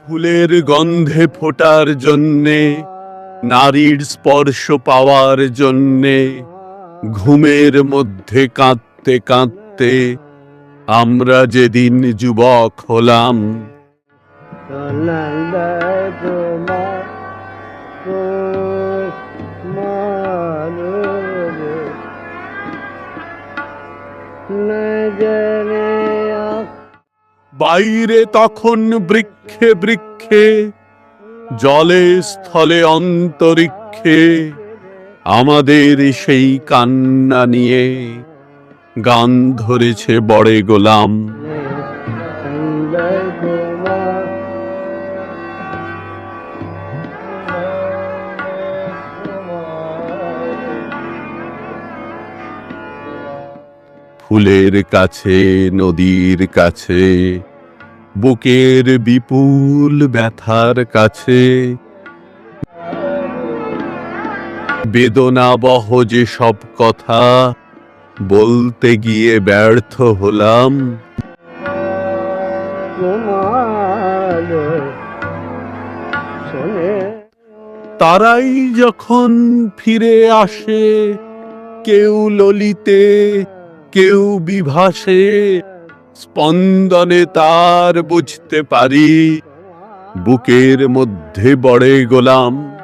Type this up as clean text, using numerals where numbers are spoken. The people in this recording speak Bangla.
ফুলের গন্ধে ফোটার জন্যে, নারীর স্পর্শ পাওয়ার জন্যে, ঘুমের মধ্যে কাঁদতে কাঁদতে আমরা যেদিন যুবক হলাম। বাইরে তখন বৃক্ষে বৃক্ষে, জলে স্থলে অন্তরিক্ষে আমাদের সেই কান্না নিয়ে গান ধরেছে বড়ে গোলাম। ফুলের কাছে, নদীর কাছে, বুকের বিপুল ব্যথার কাছে, বেদনাবহ যে সব কথা বলতে গিয়ে ব্যর্থ হলাম। তারাই যখন ফিরে আসে, কেউ ললিতে, কেউ বিভাসে, স্পন্দনে তার বুঝতে পারি বুকের মধ্যে বড়ে গোলাম।